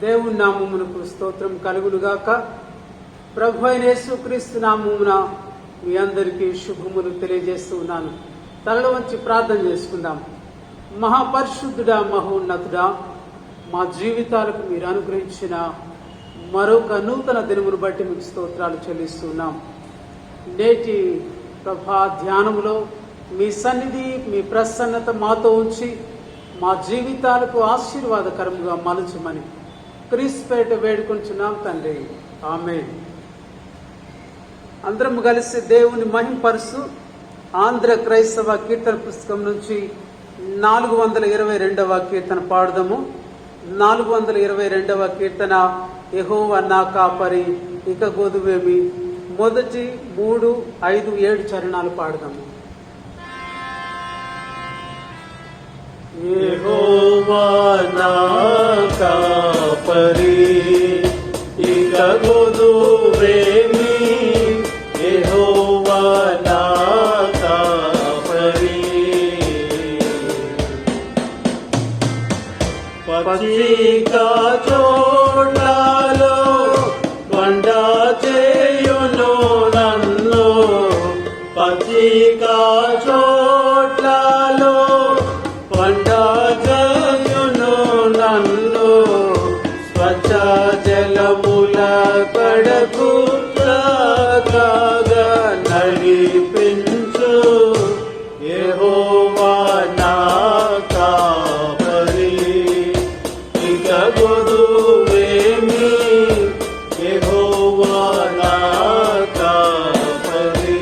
దేవుని నామమునకు స్తోత్రం కలుగునుగాక. ప్రభు అయిన యేసుక్రీస్తు నామమున మీ అందరికీ శుభములు తెలియజేస్తూ ఉన్నాను. తలలో వంచి ప్రార్థన చేసుకుందాం. మహాపరిశుద్ధుడా, మహోన్నతుడా, మా జీవితాలకు మీరు అనుగ్రహించిన మరొక నూతన దినమును బట్టి మీకు స్తోత్రాలు చెల్లిస్తున్నాం. నేటి ప్రభా ధ్యానములో మీ సన్నిధి, మీ ప్రసన్నత మాతో ఉంచి మా జీవితాలకు ఆశీర్వాదకరముగా మలుచమని క్రీస్తుపేట వేడుకొంచున్నాం తండ్రి, ఆమేన్. అందరం కలిసి దేవుని మహింపరుస్తూ ఆంధ్ర క్రైస్తవ కీర్తన పుస్తకం నుంచి 422వ కీర్తన పాడుదాము. 422వ కీర్తన, యెహోవా నా కాపరి, ఇక గోదువేమి. మొదటి 3, 5, 7 చరణాలు పాడుదాము. యెహోవా నా కాపరి, ఇక గోదువేమి. యెహోవా నా కాపరి, పచ్చిక చోట్లలో బండ చేయును నన్ను. పచ్చిక చోట్లలో బండ చేయును నన్ను. స్వచ్ఛ జలముల కడకు కాగా నడిపించు. యెహోవా నా కాపరి, ఇక గోదువేమి. యెహోవా నా కాపరి,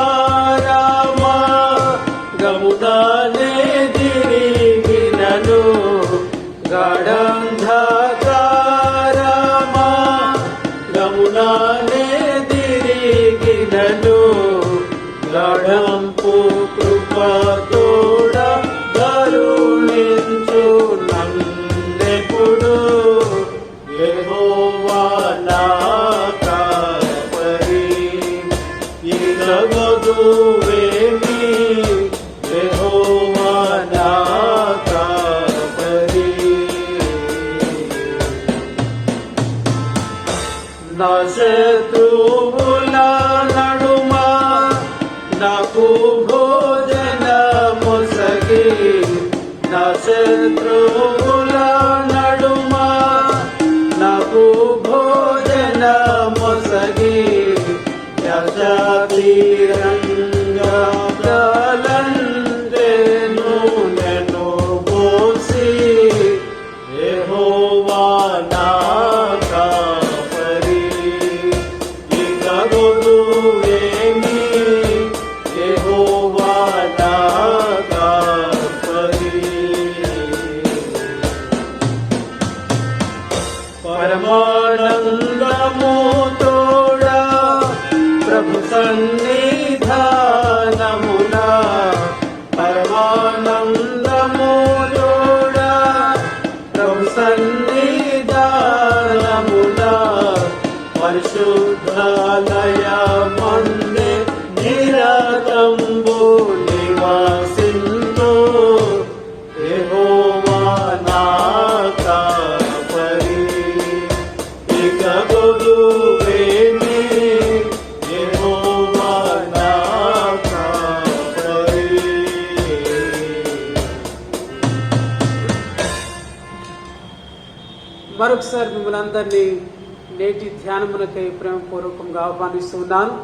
గణాంధకారమా గముదానే దిరిగినను. గణాంధకారమా గమునానే దిరిగినను. గణంపు కృపతోడ కరుణించు నన్నెప్పుడు. యెహోవా నా కాపరి, ఇక గోదువేమి. యెహోవా నా కాపరి, నా శత్రువుల నడుమ నాకు భోజనమొసగి. నా శత్రువుల నడుమ నాకు భోజనమొసగి. యజాతిరంగా తలండెను నన్ను పోసి. యెహోవా నా కాపరి, ఇక గోదువేమి. యెహోవా నా కాపరి, పరమానందము తోడా ప్రభు సన్నిధానమున. పరమానందము తోడా ప్రభు సన్నిధానమున. పరిశుద్ధాలయమందే నిరతంబు నివాసింతు. యెహోవా నా కాపరి, ఇక గోదువేమి. యెహోవా నా కాపరి. మరొకసారి మిమ్మల్ని అందరినీ నేటి ధ్యానమునకై ప్రేమపూర్వకంగా ఆహ్వానిస్తున్నాను.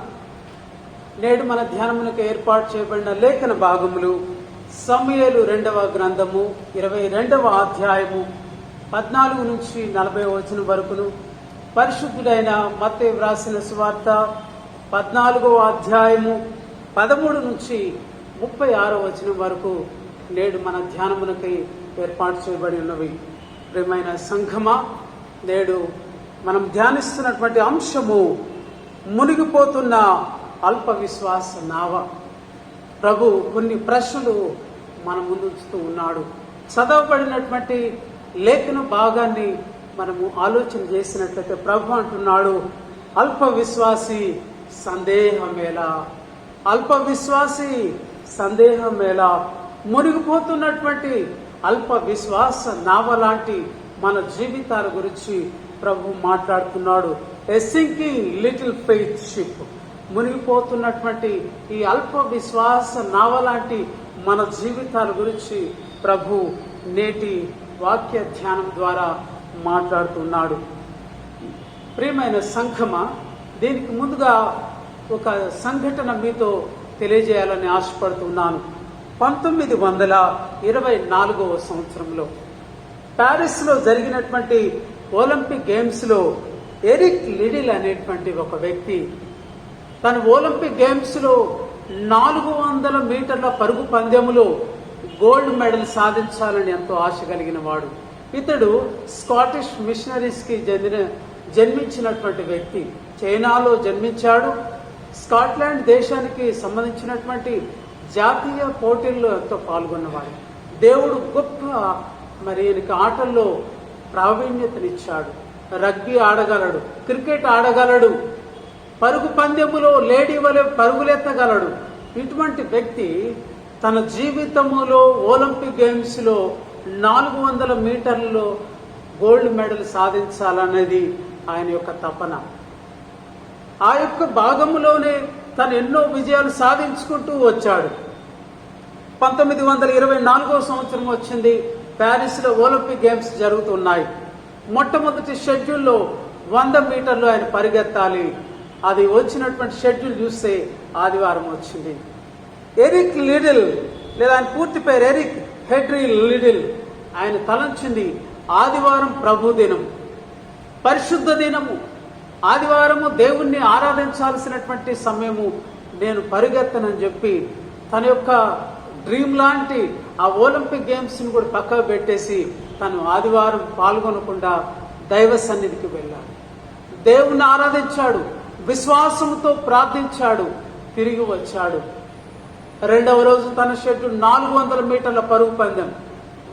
నేడు మన ధ్యానమునకు ఏర్పాటు చేయబడిన లేఖన భాగములు సమూయేలు 2వ గ్రంథము 22వ అధ్యాయము 14 నుంచి 40వ వచనం వరకును, పరిశుద్ధుడైన మత్తయి వ్రాసిన సువార్త 14వ అధ్యాయము 13 నుంచి 36వ వచనం వరకు నేడు మన ధ్యానమునకై ఏర్పాటు చేయబడి ఉన్నవి. ప్రియమైన సంఘమా, నేడు మనం ధ్యానిస్తున్నటువంటి అంశము మునిగిపోతున్న అల్ప విశ్వాస నావ. ప్రభు కొన్ని ప్రశ్నలు మన ముందు ఉంచుతూ ఉన్నాడు. చదవబడినటువంటి లేఖన భాగాన్ని మనము ఆలోచన చేసినట్లయితే ప్రభు అంటున్నాడు, అల్ప విశ్వాసి సందేహమేలా, అల్ప విశ్వాసి సందేహం ఎలా? మునిగిపోతున్నటువంటి అల్ప విశ్వాస నావ లాంటి మన జీవితాల గురించి ప్రభు మాట్లాడుతున్నాడు. ఎ సింకింగ్ లిటిల్ ఫెయిత్ షిప్. మునిగిపోతున్నటువంటి ఈ అల్ప విశ్వాస నావ లాంటి మన జీవితాల గురించి ప్రభు నేటి వాక్య ధ్యానం ద్వారా మాట్లాడుతున్నాడు. ప్రియమైన సంఘమా, దీనికి ముందుగా ఒక సంఘటన మీతో తెలియజేయాలని ఆశపడుతున్నాను. 1924 సంవత్సరంలో ప్యారిస్లో జరిగినటువంటి ఒలింపిక్ గేమ్స్లో ఎరిక్ లిడిల్ అనేటువంటి ఒక వ్యక్తి తన ఒలింపిక్ గేమ్స్లో 400 మీటర్ల పరుగు పందెములో గోల్డ్ మెడల్ సాధించాలని ఎంతో ఆశ కలిగిన వాడు. ఇతడు స్కాటిష్ మిషనరీస్కి జన్మించినటువంటి వ్యక్తి. చైనాలో జన్మించాడు. స్కాట్లాండ్ దేశానికి సంబంధించినటువంటి జాతీయ పోటీల్లో ఎంతో పాల్గొన్నవాడు. దేవుడు గొప్ప ఈయనకి ఆటల్లో ప్రావీణ్యతనిచ్చాడు. రగ్బీ ఆడగలడు, క్రికెట్ ఆడగలడు, పరుగు పందెములో లేడీ వలె పరుగులెత్తగలడు. ఇటువంటి వ్యక్తి తన జీవితములో ఒలింపిక్ గేమ్స్లో 400 మీటర్లలో గోల్డ్ మెడల్ సాధించాలనేది ఆయన యొక్క తపన. ఆ యొక్క భాగంలోనే తను ఎన్నో విజయాలు సాధించుకుంటూ వచ్చాడు. 1924 సంవత్సరం వచ్చింది. ప్యారిస్లో ఒలింపిక్ గేమ్స్ జరుగుతున్నాయి. మొట్టమొదటి షెడ్యూల్లో 100 మీటర్లు ఆయన పరిగెత్తాలి. అది వచ్చినటువంటి షెడ్యూల్ చూస్తే ఆదివారం వచ్చింది. ఎరిక్ లిడిల్, లేదా ఆయన పూర్తి పేరు ఎరిక్ హెడ్రీ లిడిల్, ఆయన తలంచింది ఆదివారం ప్రభు దినం, పరిశుద్ధ దినము, ఆదివారము దేవుణ్ణి ఆరాధించాల్సినటువంటి సమయము, నేను పరిగెత్తనని చెప్పి తన యొక్క డ్రీమ్ లాంటి ఆ ఒలింపిక్ గేమ్స్ని కూడా పక్కకు పెట్టేసి తను ఆదివారం పాల్గొనకుండా దైవ సన్నిధికి వెళ్ళాడు. దేవుణ్ణి ఆరాధించాడు, విశ్వాసంతో ప్రార్థించాడు, తిరిగి వచ్చాడు. రెండవ రోజు తన షెడ్యూల్ 400 మీటర్ల పరుగు పందెం.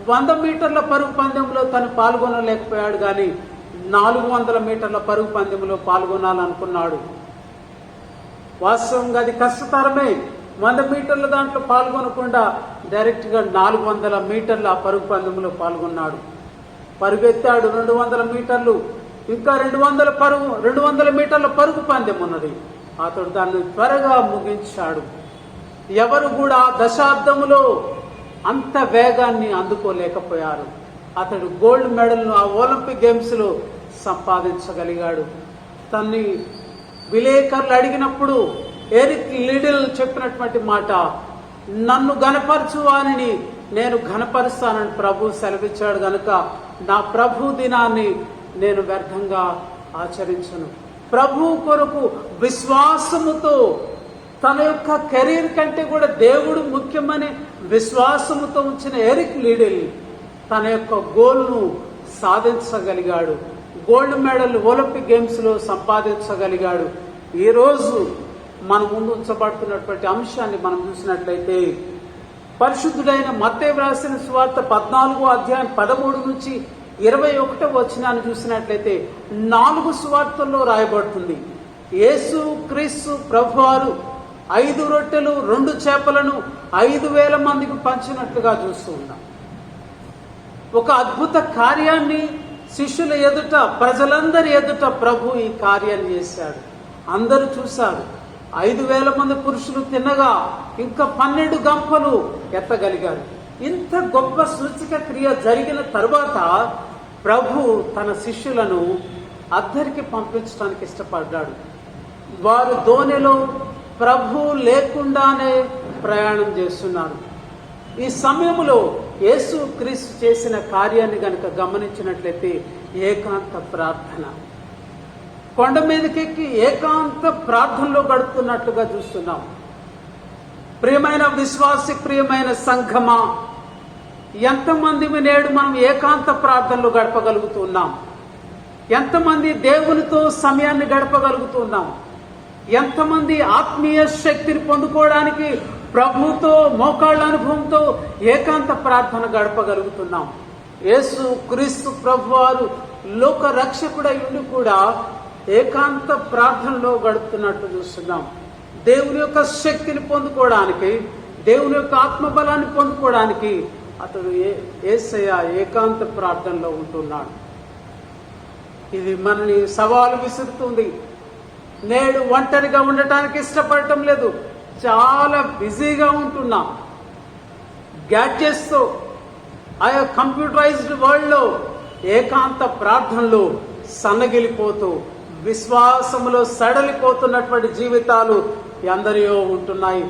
100 మీటర్ల పరుగు పందెంలో తను పాల్గొనలేకపోయాడు, కానీ 400 మీటర్ల పరుగు పందెంలో పాల్గొనాలనుకున్నాడు. వాస్తవంగా అది కష్టతరమే. 100 మీటర్ల దాంట్లో పాల్గొనకుండా డైరెక్ట్గా 400 మీటర్ల పరుగు పందెంలో పాల్గొన్నాడు. పరుగెత్తాడు 200 మీటర్లు, ఇంకా 200 మీటర్ల పరుగు పందెం ఉన్నది. అతడు దాన్ని త్వరగా ముగించాడు. ఎవరు కూడా దశాబ్దములో అంత వేగాన్ని అందుకోలేకపోయారు. అతడు గోల్డ్ మెడల్ను ఆ ఒలింపిక్ గేమ్స్లో సంపాదించగలిగాడు. తన్ని విలేకరులు అడిగినప్పుడు ఎరిక్ లిడిల్ చెప్పినటువంటి మాట, నన్ను ఘనపరచు వానిని నేను ఘనపరుస్తానని ప్రభు సెలవిచ్చాడు గనుక నా ప్రభు దినాన్ని నేను వ్యర్థంగా ఆచరించను. ప్రభు కొరకు విశ్వాసముతో, తన యొక్క కెరీర్ కంటే కూడా దేవుడు ముఖ్యమని విశ్వాసముతో ఉంచిన ఎరిక్ లిడిల్ తన యొక్క గోల్ను సాధించగలిగాడు. గోల్డ్ మెడల్ ఒలింపిక్ గేమ్స్లో సంపాదించగలిగాడు. ఈరోజు మన ముందు ఉంచబడుతున్నటువంటి అంశాన్ని మనం చూసినట్లయితే, పరిశుద్ధుడైన మత్తయి వ్రాసిన సువార్త 14వ అధ్యాయం 13 నుంచి 21వ వచనాన్ని చూసినట్లయితే 4 సువార్తల్లో రాయబడుతుంది. యేసు క్రీస్తు ప్రభువారు 5 రొట్టెలు 2 చేపలను 5,000 మందికి పంచినట్లుగా చూస్తూ ఉన్నాం. ఒక అద్భుత కార్యాన్ని శిష్యుల ఎదుట, ప్రజలందరి ఎదుట ప్రభు ఈ కార్యాన్ని చేశాడు. అందరూ చూశారు. 5,000 మంది పురుషులు తిన్నగా ఇంకా 12 గంపలు ఎత్తగలిగారు. ఇంత గొప్ప సూచక క్రియ జరిగిన తరువాత ప్రభు తన శిష్యులను అద్దరికి పంపించడానికి ఇష్టపడ్డాడు. వారు దోణిలో ప్రభు లేకుండానే ప్రయాణం చేస్తున్నారు. ఈ సమయంలో యేసు క్రీస్తు చేసిన కార్యాన్ని గనుక గమనించినట్లయితే ఏకాంత ప్రార్థన, కొండ మీదకెక్కి ఏకాంత ప్రార్థనలో గడుపుతున్నట్లుగా చూస్తున్నాం. ప్రియమైన విశ్వాసి, ప్రియమైన సంఘమా, ఎంతమంది నేడు మనం ఏకాంత ప్రార్థనలో గడపగలుగుతున్నాం? ఎంతమంది దేవునితో సమయాన్ని గడపగలుగుతున్నాం? ఎంతమంది ఆత్మీయ శక్తిని పొందుకోవడానికి ప్రభుతో మోకాళ్ళ అనుభవంతో ఏకాంత ప్రార్థన గడపగలుగుతున్నాం? యేసు క్రీస్తు ప్రభువారు లోక రక్షకుడై ఉండి కూడా ఏకాంత ప్రార్థనలో గడుపుతున్నట్టు చూస్తున్నాం. దేవుని యొక్క శక్తిని పొందుకోవడానికి, దేవుని యొక్క ఆత్మబలాన్ని పొందుకోవడానికి అతడు యేసయ్య ఏకాంత ప్రార్థనలో ఉంటున్నాడు. ఇది మనని సవాలు విసురుతుంది. నేడు ఒంటరిగా ఉండటానికి ఇష్టపడటం లేదు. చాలా బిజీగా ఉంటున్నాం. గ్యాడ్జెట్స్తో ఆ కంప్యూటరైజ్డ్ వరల్డ్లో ఏకాంత ప్రార్థనలు సన్నగిలిపోతూ విశ్వాసములో సడలిపోతున్నటువంటి జీవితాలు ఎందరియో ఉంటున్నాయి.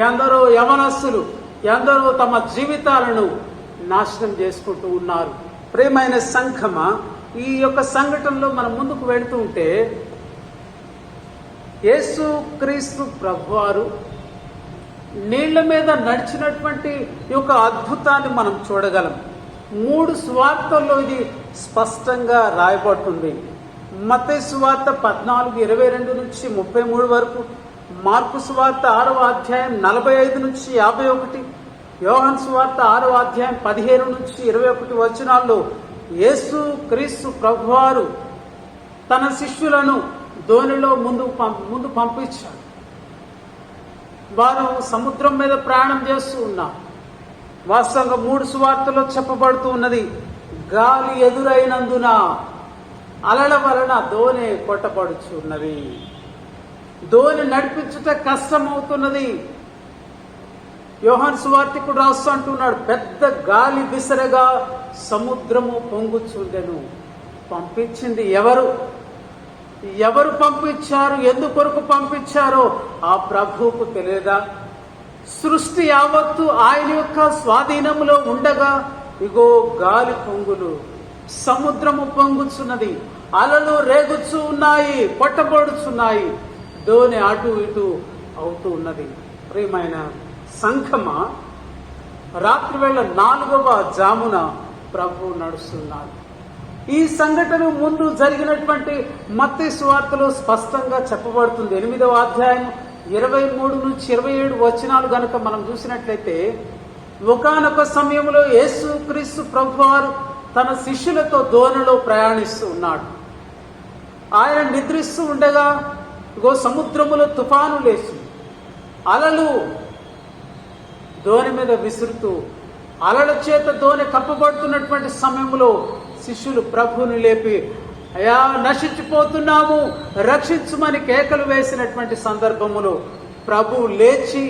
ఎందరో యవనస్తులు ఎందరో తమ జీవితాలను నాశనం చేసుకుంటూ ఉన్నారు. ప్రియమైన సంఘమా, ఈ యొక్క సంఘటనలో మనం ముందుకు వెళుతూ ఉంటే యేసు క్రీస్తు ప్రభువారు నీళ్ల మీద నడిచినటువంటి ఈ యొక్క అద్భుతాన్ని మనం చూడగలం. 3 సువార్తల్లో ఇది స్పష్టంగా రాయబడుతుంది. మత్తయి సువార్త 14:22 నుంచి 33 వరకు, మార్కు సువార్త 6వ అధ్యాయం 45 నుంచి 51, యోహాను సువార్త 6వ అధ్యాయం 15 నుంచి 21 వచనాల్లో యేసు క్రీస్తు ప్రభువారు తన శిష్యులను దోణిలో ముందు పంపించారు. వారు సముద్రం మీద ప్రయాణం చేస్తూ ఉన్నారు. వాస్తవంగా 3 సువార్తలో చెప్పబడుతూ ఉన్నది, గాలి ఎదురైనందున అలల వలన దోణి కొట్టబడుచున్నది, దోణి నడిపించుట కష్టమవుతున్నది. యోహాను సువార్తికుడు రాస్తూ అంటున్నాడు, పెద్ద గాలి విసరగా సముద్రము పొంగుచుండెను. పంపించింది ఎవరు పంపించారు, ఎందుకొరకు పంపించారో ఆ ప్రభువుకు తెలియదా? సృష్టి యావత్తు ఆయన యొక్క స్వాధీనంలో ఉండగా ఇగో గాలి పొంగులు, సముద్రము పొంగుచున్నది, అలలు రేగుచూ ఉన్నాయి, కొట్టబడుచున్నాయి, దోణి అటు ఇటు అవుతూ ఉన్నది. ప్రియమైన సంఘమా, రాత్రివేళ 4వ జామున ప్రభు నడుస్తున్నారు. ఈ సంఘటన ముందు జరిగినటువంటి మత్తయి సువార్తలో స్పష్టంగా చెప్పబడుతుంది. 8వ అధ్యాయం 23 నుంచి 27 వచనాలు గనుక మనం చూసినట్లయితే, ఒకానొక సమయంలో యేసు క్రీస్తు ప్రభువారు తన శిష్యులతో దోణిలో ప్రయాణిస్తూ ఉన్నాడు. ఆయన నిద్రిస్తూ ఉండగా ఇగో సముద్రములో తుఫాను లేచింది. అలలు దోణి మీద విసురుతూ అలల చేత దోణి కప్పబడుతున్నటువంటి సమయంలో శిష్యులు ప్రభువుని లేపి, అయా నశించిపోతున్నాము, రక్షించుమని కేకలు వేసినటువంటి సందర్భములో ప్రభువు లేచి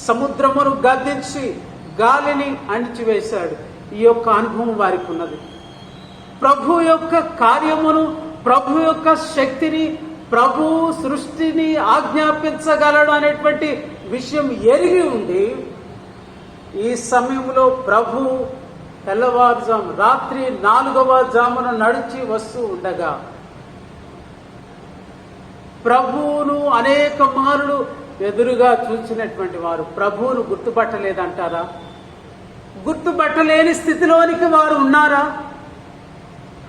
సముద్రమును గద్దించి గాలిని అణిచివేశాడు. ఈ యొక్క అనుభవం వారికి ఉన్నది. ప్రభు యొక్క కార్యమును, ప్రభు యొక్క శక్తిని, ప్రభు సృష్టిని ఆజ్ఞాపించగలడు అనేటువంటి విషయం ఎరిగి ఉండి ఈ సమయంలో ప్రభు తెల్లవారుజాము రాత్రి 4వ జామున నడిచి వస్తూ ఉండగా ప్రభువును అనేక మారులు ఎదురుగా చూసినటువంటి వారు ప్రభువును గుర్తుపట్టలేదంటారా? గుర్తుపట్టలేని స్థితిలోనికి వారు ఉన్నారా?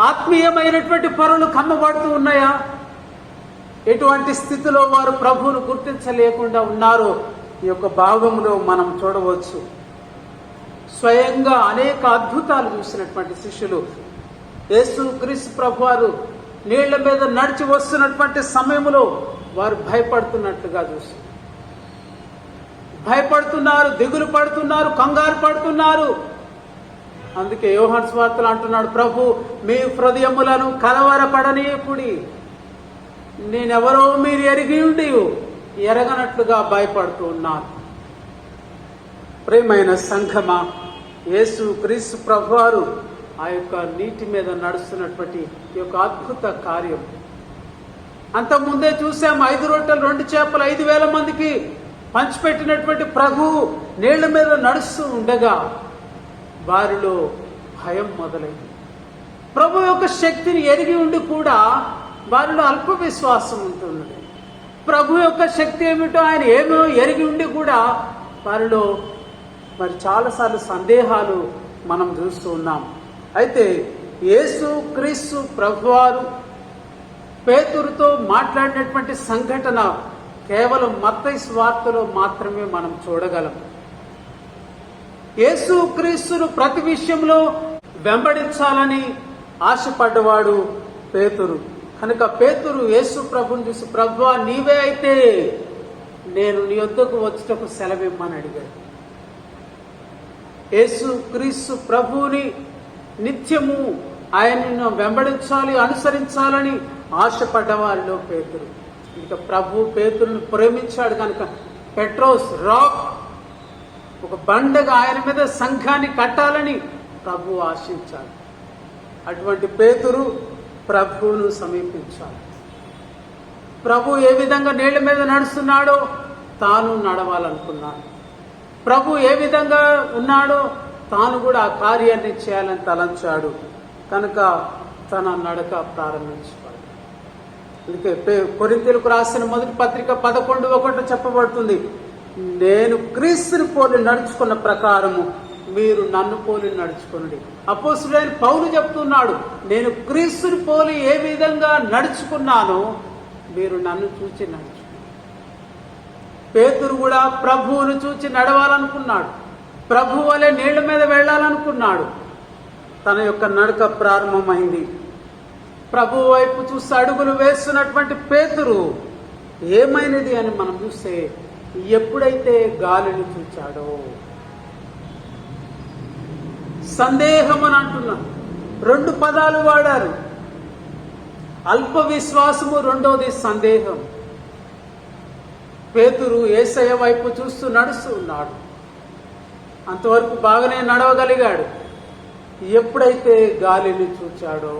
ఆత్మీయమైనటువంటి పొరలు కమ్మబడుతూ ఉన్నాయా? ఎటువంటి స్థితిలో వారు ప్రభువును గుర్తించలేకుండా ఉన్నారో ఈ యొక్క భాగంలో మనం చూడవచ్చు. స్వయంగా అనేక అద్భుతాలు చూసినటువంటి శిష్యులు యేసు క్రీస్తు ప్రభువారు నీళ్ల మీద నడిచి వస్తున్నటువంటి సమయంలో వారు భయపడుతున్నట్లుగా చూసి భయపడుతున్నారు, దిగులు పడుతున్నారు, కంగారు పడుతున్నారు. అందుకే యోహాను సువార్తలో అంటున్నాడు, ప్రభు మీ హృదయములను కలవరపడనీయకుడి, నేనెవరో మీరు ఎరిగి ఉండి ఎరగనట్లుగా భయపడుతూ ఉన్నారు. ప్రియమైన సంఘమా, యేసు క్రీస్తు ప్రభువారు ఆ యొక్క నీటి మీద నడుస్తున్నటువంటి ఈ యొక్క అద్భుత కార్యం అంతకుముందే చూసాం. 5 రొట్టెలు 2 చేపలు 5,000 మందికి పంచిపెట్టినటువంటి ప్రభు నీళ్ల మీద నడుస్తూ ఉండగా వారిలో భయం మొదలైంది. ప్రభు యొక్క శక్తిని ఎరిగి ఉండి కూడా వారిలో అల్ప విశ్వాసం ఉంటున్నది. ప్రభు యొక్క శక్తి ఏమిటో ఆయన ఏమో ఎరిగి ఉండి కూడా వారిలో మరి చాలాసార్లు సందేహాలు మనం చూస్తూ ఉన్నాం. అయితే యేసు క్రీస్తు ప్రభువారు పేతురుతో మాట్లాడినటువంటి సంఘటన కేవలం మత్తయి సువార్తలో మాత్రమే మనం చూడగలం. యేసు క్రీస్తును ప్రతి విషయంలో వెంబడించాలని ఆశపడ్డవాడు పేతురు. కనుక పేతురు యేసు ప్రభుని చూసి, ప్రభువా నీవే అయితే నేను నీ వద్దకు వచ్చుటకు సెలవిమ్మని అడిగాడు. యేసు క్రీస్తు ప్రభువుని నిత్యము ఆయనను వెంబడించాలి, అనుసరించాలని ఆశపడ్డ వారిలో పేతురు. ఇంకా ప్రభు పేతురుని ప్రేమించాడు కనుక పెట్రోస్ రాక్, ఒక బండగా ఆయన మీద సంఘాన్ని కట్టాలని ప్రభు ఆశించాడు. అటువంటి పేతురు ప్రభువును సమీపించాడు. ప్రభు ఏ విధంగా నీళ్ల మీద నడుస్తున్నాడో తాను నడవాలనుకున్నాడు. ప్రభు ఏ విధంగా ఉన్నాడో తాను కూడా ఆ కార్యాన్ని చేయాలని తలంచాడు కనుక తన నడక ప్రారంభించాడు. అందుకే కొరింథీయులకు రాసిన మొదటి పత్రిక 11:1 చెప్పబడుతుంది, నేను క్రీస్తుని పోలి నడుచుకున్న ప్రకారము మీరు నన్ను పోలి నడుచుకునండి. అపోస్తలుడైన పౌలు చెప్తున్నాడు, నేను క్రీస్తుని పోలి ఏ విధంగా నడుచుకున్నానో మీరు నన్ను చూచి నడుచుకున్నారు. పేతురు కూడా ప్రభువును చూచి నడవాలనుకున్నాడు. ప్రభు వలె నీళ్ల మీద వెళ్ళాలనుకున్నాడు. తన యొక్క నడక ప్రారంభమైంది. ప్రభు వైపు చూస్తే అడుగులు వేస్తున్నటువంటి పేతురు ఏమైనది అని మనం చూస్తే ఎప్పుడైతే గాలిని చూచాడో, సందేహం అని అంటున్నాం. 2 పదాలు వాడారు, అల్ప విశ్వాసము, రెండోది సందేహం. పేతురు యేసయ్య వైపు చూస్తూ నడుస్తూ ఉన్నాడు. అంతవరకు బాగానే నడవగలిగాడు. ఎప్పుడైతే గాలిని చూచాడో,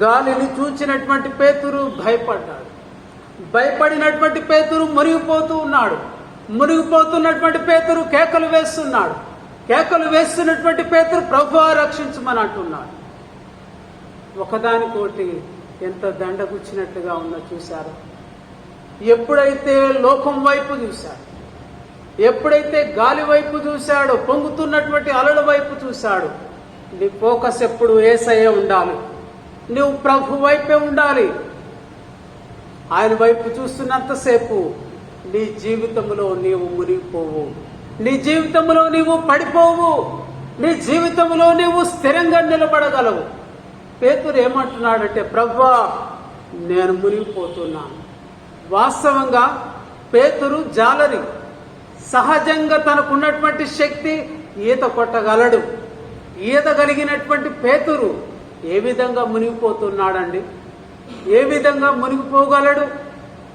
గాలిని చూచినటువంటి పేతురు భయపడ్డాడు. భయపడినటువంటి పేతురు మునిగిపోతూ ఉన్నాడు. మునిగిపోతున్నటువంటి పేతురు కేకలు వేస్తున్నాడు. కేకలు వేస్తున్నటువంటి పేతురు ప్రభువా రక్షించమని అంటున్నాడు. ఒకదానికోటి ఎంత దండగుచ్చినట్లుగా ఉందో చూశారు. ఎప్పుడైతే లోకం వైపు చూశాడు, ఎప్పుడైతే గాలి వైపు చూశాడో, పొంగుతున్నటువంటి అలల వైపు చూశాడు, నీ ఫోకస్ ఎప్పుడు యేసయ్య ఉండాలి. నువ్వు ప్రభు వైపే ఉండాలి. ఆయన వైపు చూస్తున్నంతసేపు నీ జీవితంలో నీవు మునిగిపోవు, నీ జీవితంలో నీవు పడిపోవు, నీ జీవితంలో నీవు స్థిరంగా నిలబడగలవు. పేతురు ఏమంటున్నాడంటే, ప్రభువా నేను మునిగిపోతున్నాను. వాస్తవంగా పేతురు జాలరి. సహజంగా తనకున్నటువంటి శక్తి ఈత కొట్టగలడు. ఈదగలిగినటువంటి పేతురు ఏ విధంగా మునిగిపోతున్నాడండి? ఏ విధంగా మునిగిపోగలడు?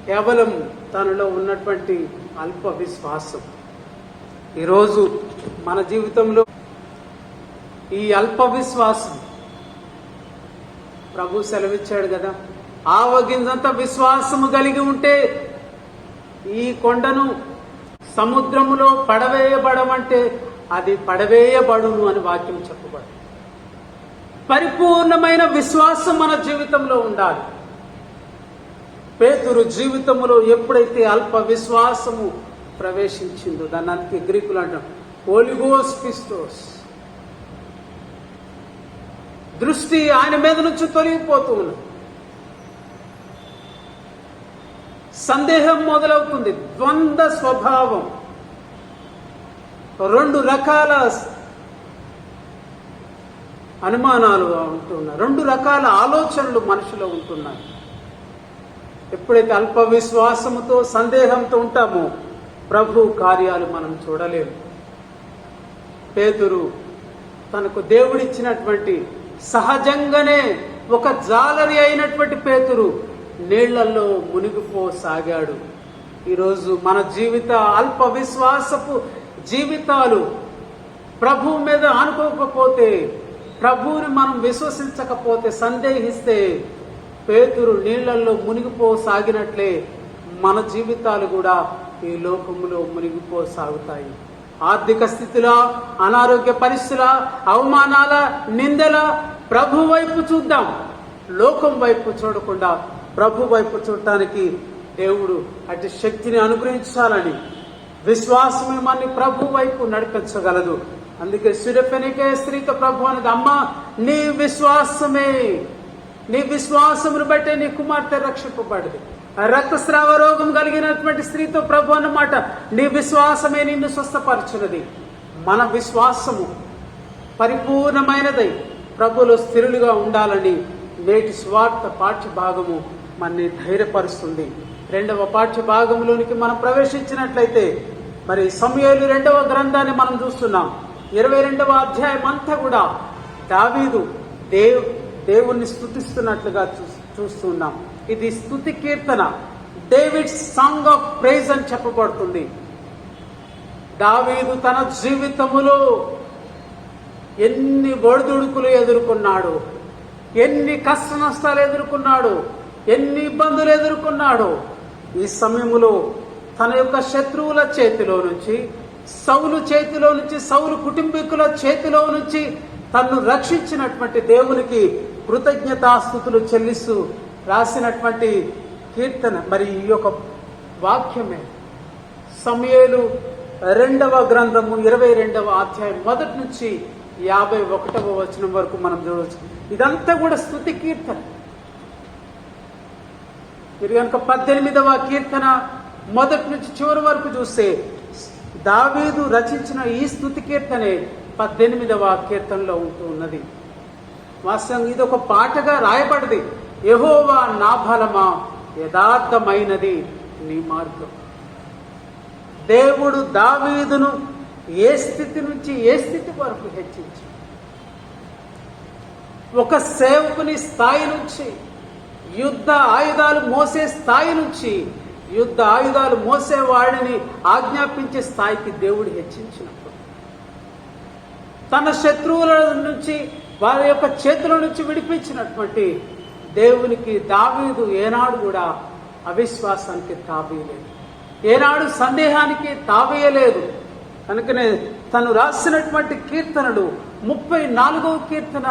కేవలం తనలో ఉన్నటువంటి అల్ప విశ్వాసం. ఈరోజు మన జీవితంలో ఈ అల్ప విశ్వాసం ప్రభు సెలవిచ్చాడు కదా, ఆవగింజంత విశ్వాసము కలిగి ఉంటే ఈ కొండను సముద్రములో పడవేయబడమంటే అది పడవేయబడును అని వాక్యం చెప్పబడు. పరిపూర్ణమైన విశ్వాసం మన జీవితంలో ఉండాలి. పేతురు జీవితంలో ఎప్పుడైతే అల్ప విశ్వాసము ప్రవేశించిందో, దాన్ని అందుకే గ్రీకులు అంటాం హోలిగోస్ పిస్టోస్, దృష్టి ఆయన మీద నుంచి తొలగిపోతూ ఉన్నది. సందేహం మొదలవుతుంది. ద్వంద్వ స్వభావం, 2 రకాల అనుమానాలు ఉంటున్నాయి, 2 రకాల ఆలోచనలు మనిషిలో ఉంటున్నాయి. ఎప్పుడైతే అల్ప విశ్వాసముతో సందేహంతో ఉంటామో ప్రభు కార్యాలు మనం చూడలేము. పేతురు తనకు దేవుడిచ్చినటువంటి సహజంగానే ఒక జాలరి అయినటువంటి పేతురు నీళ్లలో మునిగిపోసాగాడు. ఈరోజు మన జీవిత అల్ప విశ్వాసపు జీవితాలు ప్రభు మీద ఆనుకోకపోతే, ప్రభువుని మనం విశ్వసించకపోతే, సందేహిస్తే పేతురు నీళ్లలో మునిగిపోసాగినట్లే మన జీవితాలు కూడా ఈ లోకములో మునిగిపోసాగుతాయి. ఆర్థిక స్థితిలో, అనారోగ్య పరిస్థితుల, అవమానాల, నిందల ప్రభు వైపు చూద్దాం. లోకం వైపు చూడకుండా ప్రభు వైపు చూడటానికి దేవుడు అటు శక్తిని అనుగ్రహించాలని, విశ్వాసమే మనని ప్రభు వైపు నడిపించగలదు. అందుకే సురఫెనికే స్త్రీతో ప్రభు అనేది, అమ్మ నీ విశ్వాసమే, నీ విశ్వాసమును బట్టే నీ కుమార్తె రక్షింపబడింది. రక్తస్రావ రోగం కలిగినటువంటి స్త్రీతో ప్రభు అన్నమాట, నీ విశ్వాసమే నిన్ను స్వస్థపరచున్నది. మన విశ్వాసము పరిపూర్ణమైనదై ప్రభులో స్థిరులుగా ఉండాలని నేటి స్వార్థ పాఠ్య భాగము మనని ధైర్యపరుస్తుంది. 2వ పాఠ్య భాగంలోనికి మనం ప్రవేశించినట్లయితే మరి సమూయేలు 2వ గ్రంథాన్ని మనం చూస్తున్నాం. 22వ అధ్యాయం అంతా కూడా దావీదు దేవుణ్ణి స్తుతిస్తున్నట్లుగా చూస్తున్నాం. ఇది స్తుతి కీర్తన, డేవిడ్ సాంగ్ ఆఫ్ ప్రైజ్ అని చెప్పబడుతుంది. దావీదు తన జీవితములో ఎన్ని ఒడిదుడుకులు ఎదుర్కొన్నాడు, ఎన్ని కష్ట నష్టాలు ఎదుర్కొన్నాడు, ఎన్ని ఇబ్బందులు ఎదుర్కొన్నాడు. ఈ సమయంలో తన యొక్క శత్రువుల చేతిలో నుంచి, సౌలు చేతిలో నుంచి, సౌలు కుటుంబీకుల చేతిలో నుంచి తన్ను రక్షించినటువంటి దేవునికి కృతజ్ఞతాస్తుతులు చెల్లిస్తూ రాసినటువంటి కీర్తన. మరి ఈ యొక్క వాక్యమే సమూయేలు 2వ గ్రంథము 22వ అధ్యాయం 1 నుంచి 51వ వచనం వరకు మనం చూడవచ్చు. ఇదంతా కూడా స్తుతి కీర్తన. మీరు కనుక 18వ కీర్తన 1 నుంచి చివరి వరకు చూస్తే దావీదు రచించిన ఈ స్తుతి కీర్తనే 18వ కీర్తనలో ఉంటూ ఉన్నది. వాస్తవంగా ఇది ఒక పాటగా రాయబడింది. యెహోవా నా బలమా, యథార్థమైనది నీ మార్గం. దేవుడు దావీదును ఏ స్థితి నుంచి ఏ స్థితి వరకు హెచ్చించి, ఒక సేవకుని స్థాయి నుంచి, యుద్ధ ఆయుధాలు మోసే స్థాయి నుంచి, యుద్ధ ఆయుధాలు మోసేవాడిని ఆజ్ఞాపించే స్థాయికి దేవుడు హెచ్చించినప్పుడు, తన శత్రువుల నుంచి, వారి యొక్క చేతుల నుంచి విడిపించినటువంటి దేవునికి దావీదు ఏనాడు కూడా అవిశ్వాసానికి తావేయలేదు, ఏనాడు సందేహానికి తావేయలేదు. కనుకనే తను రాసినటువంటి కీర్తనలు 34వ కీర్తన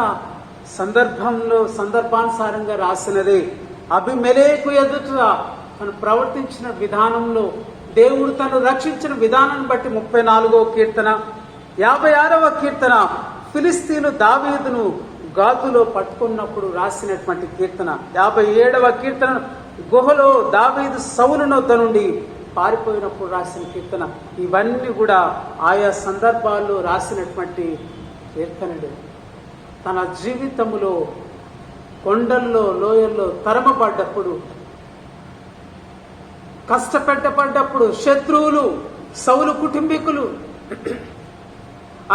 సందర్భానుసారంగా రాసినదే. అబీమెలెకు ఎదుట తను ప్రవర్తించిన విధానంలో, దేవుడు తను రక్షించిన విధానాన్ని బట్టి 34వ కీర్తన. 56వ కీర్తన ఫిలిస్తీన్లు దావీదును గాతులో పట్టుకున్నప్పుడు రాసినటువంటి కీర్తన. 57వ కీర్తన గుహలో దావీదు సౌలునొద్ద నుండి పారిపోయినప్పుడు రాసిన కీర్తన. ఇవన్నీ కూడా ఆయా సందర్భాల్లో రాసినటువంటి కీర్తనలు. తన జీవితములో కొండల్లో, లోయల్లో తరమబడ్డప్పుడు, కష్టపెట్టబడ్డప్పుడు, శత్రువులు, సౌలు కుటుంబీకులు,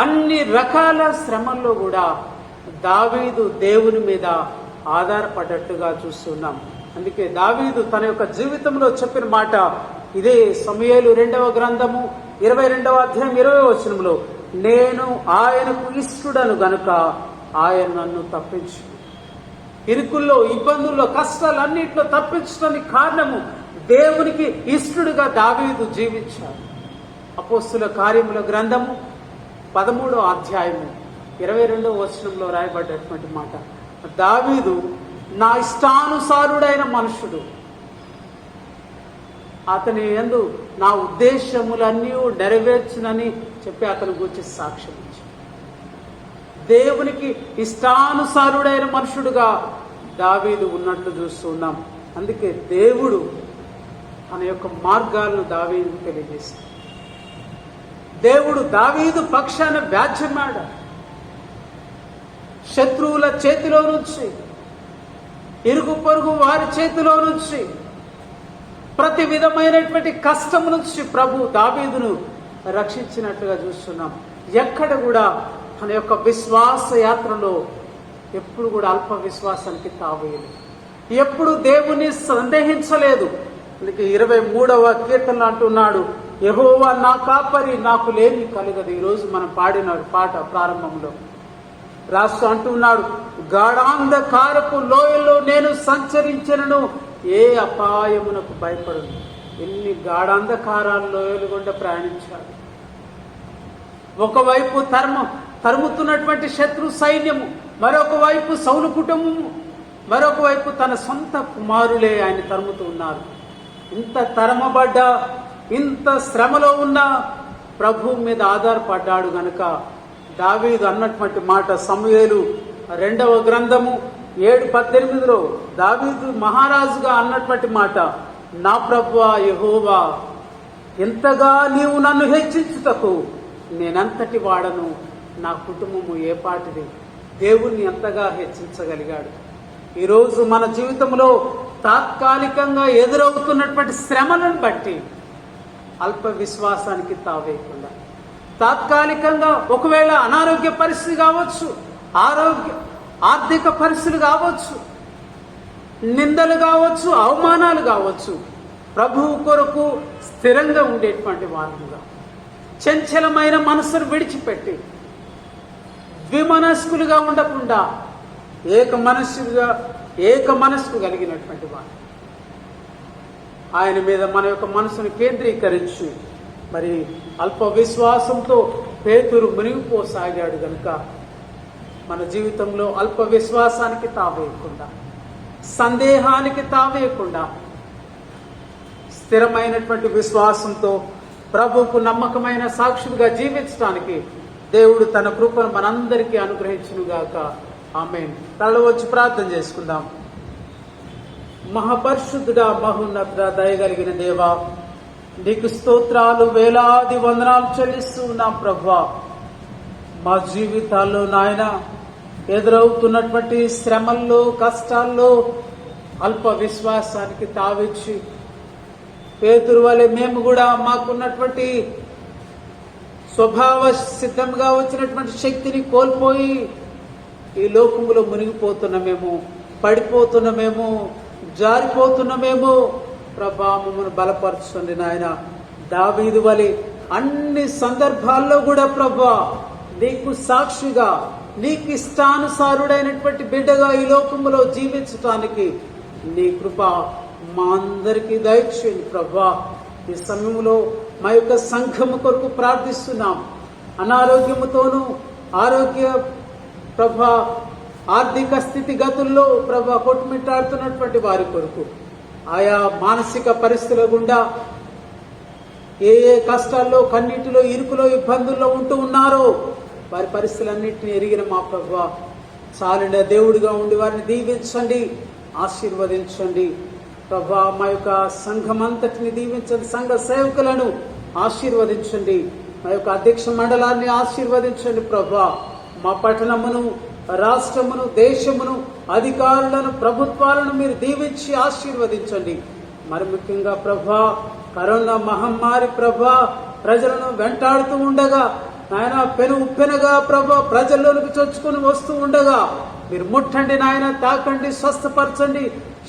అన్ని రకాల శ్రమల్లో కూడా దావీదు దేవుని మీద ఆధారపడ్డట్టుగా చూస్తున్నాం. అందుకే దావీదు తన యొక్క జీవితంలో చెప్పిన మాట ఇదే. సమూయేలు 2వ గ్రంథము 22వ అధ్యాయం 20వ వచనంలో, నేను ఆయనకు ఇష్టడను గనుక ఆయన నన్ను తప్పించు. ఇరుకుల్లో, ఇబ్బందుల్లో, కష్టాలన్నింటిలో తప్పించడానికి కారణము దేవునికి ఇష్టడుగా దావీదు జీవించాడు. అపోస్తుల కార్యముల గ్రంథము 13వ అధ్యాయము 22వ వచనంలో రాయబడ్డటువంటి మాట, దావీదు నా ఇష్టానుసారుడైన మనుషుడు, అతని యందు నా ఉద్దేశములన్నీ నెరవేర్చునని చెప్పి అతని గురించి సాక్ష్యం ఇచ్చాడు. దేవునికి ఇష్టానుసారుడైన మనుషుడుగా దావీదు ఉన్నట్లు చూస్తున్నాం. అందుకే దేవుడు తన యొక్క మార్గాలను దావీదుకు తెలియజేశాడు. దేవుడు దావీదు పక్షాన వ్యాజ్యమాడాడు. శత్రువుల చేతిలో నుంచి, ఇరుగు పొరుగు వారి చేతిలో నుంచి, ప్రతి విధమైనటువంటి కష్టం నుంచి ప్రభు దావీదును రక్షించినట్లుగా చూస్తున్నాం. ఎక్కడ కూడా తన యొక్క విశ్వాస యాత్రలో ఎప్పుడు కూడా అల్ప విశ్వాసానికి తావేయలేదు, ఎప్పుడు దేవుని సందేహించలేదు. అందుకే 23వ కీర్తనలో అంటున్నాడు, యెహోవా నా కాపరి, నాకు లేమి కలుగదు. ఈరోజు మనం పాడిన పాట ప్రారంభంలో రాస్తూ అంటున్నాడు, గాఢాంధకారపు లోయలో నేను సంచరించినను ఏ అపాయమునకు భయపడను. ఎన్ని గాఢాంధకారాల లోయలు గుండా ప్రయాణించాడు. ఒకవైపు తరుముతున్నటువంటి శత్రు సైన్యము, మరొక వైపు సౌలు కుటుంబము, మరొక వైపు తన సొంత కుమారులే ఆయన తరుముతూ ఉన్నారు. ఇంత తరమబడ్డా, ఇంత శ్రమలో ఉన్న ప్రభు మీద ఆధారపడ్డాడు గనుక దావీదు అన్నటువంటి మాట సమూయేలు 2వ గ్రంథము 7:18లో దావీదు మహారాజుగా అన్నటువంటి మాట, నా ప్రభువా యెహోవా, ఎంతగా నీవు నన్ను హెచ్చించుటకు నేనంతటి వాడను, నా కుటుంబము ఏ పాటిది. దేవుణ్ణి ఎంతగా హెచ్చించగలిగాడు. ఈరోజు మన జీవితంలో తాత్కాలికంగా ఎదురవుతున్నటువంటి శ్రమలను బట్టి అల్ప విశ్వాసానికి తావేయకుండా, తాత్కాలికంగా ఒకవేళ అనారోగ్య పరిస్థితి కావచ్చు, ఆర్థిక పరిస్థితులు కావచ్చు, నిందలు కావచ్చు, అవమానాలు కావచ్చు, ప్రభువు కొరకు స్థిరంగా ఉండేటువంటి వారుగా, చంచలమైన మనసును విడిచిపెట్టి ద్విమనస్కులుగా ఉండకుండా ఏక మనస్సు కలిగినటువంటి వారు ఆయన మీద మన యొక్క మనసును కేంద్రీకరించి, మరి అల్ప విశ్వాసంతో పేతురు మునిగిపోసాగాడు గనుక మన జీవితంలో అల్ప విశ్వాసానికి తావేయకుండా, సందేహానికి తావేయకుండా స్థిరమైనటువంటి విశ్వాసంతో ప్రభువుకు నమ్మకమైన సాక్షులుగా జీవించడానికి దేవుడు తన కృపను మనందరికీ అనుగ్రహించునుగాక. ఆమేన్. తలలో వచ్చి ప్రార్థన చేసుకుందాం. మహాపరిశుద్ధుడా, మహోన్నతుడా, దయగలిగిన దేవా, నీకు స్తోత్రాలు, వేలాది వందనాలు చెల్లిస్తూ ఉన్నాం ప్రభువా. మా జీవితాల్లో నాయన ఎదురవుతున్నటువంటి శ్రమల్లో, కష్టాల్లో అల్ప విశ్వాసానికి తావిచ్చి పేతురు వలె మేము కూడా మాకున్నటువంటి స్వభావ సిద్ధంగా వచ్చినటువంటి శక్తిని కోల్పోయి ఈ లోకములో మునిగిపోతున్నామేమో, పడిపోతున్నామేమో, జారిపోతున్నామేమో. ప్రభా, మమ్మల్ని బలపరచండి నాయన. దావీదు వలె అన్ని సందర్భాల్లో కూడా ప్రభా నీకు సాక్షిగా, నీకు ఇష్టానుసారుడైనటువంటి బిడ్డగా ఈ లోకములో జీవించటానికి నీ కృప మా అందరికీ దయచేయండి ప్రభా. ఈ సమయంలో మా యొక్క సంఘము కొరకు ప్రార్థిస్తున్నాం. అనారోగ్యముతోనూ ఆరోగ్య ప్రభా ఆర్థిక స్థితిగతుల్లో ప్రభా కొట్టుమిట్టాడుతున్నటువంటి వారి కొరకు, ఆయా మానసిక పరిస్థితుల గుండా ఏ కష్టాల్లో, కన్నీటిలో, ఇరుకులో, ఇబ్బందుల్లో ఉంటూ ఉన్నారో వారి పరిస్థితులన్నింటినీ ఎరిగిన మా ప్రభువా, చాలిన దేవుడిగా ఉండి వారిని దీవించండి, ఆశీర్వదించండి ప్రభా. మా యొక్క సంఘం అంతటిని దీవించండి, సంఘ సేవకులను ఆశీర్వదించండి, మా యొక్క అధ్యక్ష మండలాన్ని ఆశీర్వదించండి ప్రభా. మా పట్టణమును, రాష్ట్రమును, దేశమును, అధికారులను, ప్రభుత్వాలను మీరు దీవించి ఆశీర్వదించండి. మరి ముఖ్యంగా ప్రభా, కరోనా మహమ్మారి ప్రభా ప్రజలను వెంటాడుతూ ఉండగా నాయన, పెనుగా ప్రభా ప్రజల్లోనికి చొచ్చుకొని వస్తూ ఉండగా మీరు ముట్టండి నాయన, తాకండి, స్వస్థపరచండి,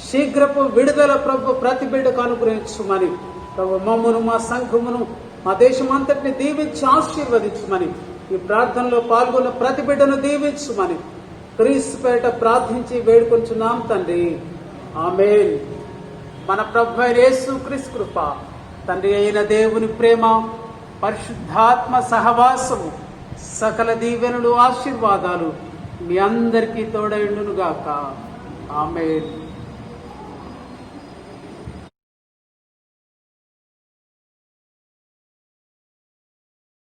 శీఘ్రపు విడుదల ప్రభు ప్రతి బిడ్డకు అనుగ్రహించమని ప్రభు మమ్మను, మా సంఘమును, మా దేశం అంతటిని దీవించి ఆశీర్వదించమని, ఈ ప్రార్థనలో పాల్గొన్న ప్రతి బిడ్డను దీవించమని క్రీస్తుపేట ప్రార్థించి వేడుకొంచున్నాం తండ్రి. ఆమేన్. మన ప్రభు అయిన యేసు క్రీస్తు కృప, తండ్రి అయిన దేవుని ప్రేమ, పరిశుద్ధాత్మ సహవాసము, సకల దీవెనలు, ఆశీర్వాదాలు మీ అందరికీ తోడైండునుగాక. ఆమేన్.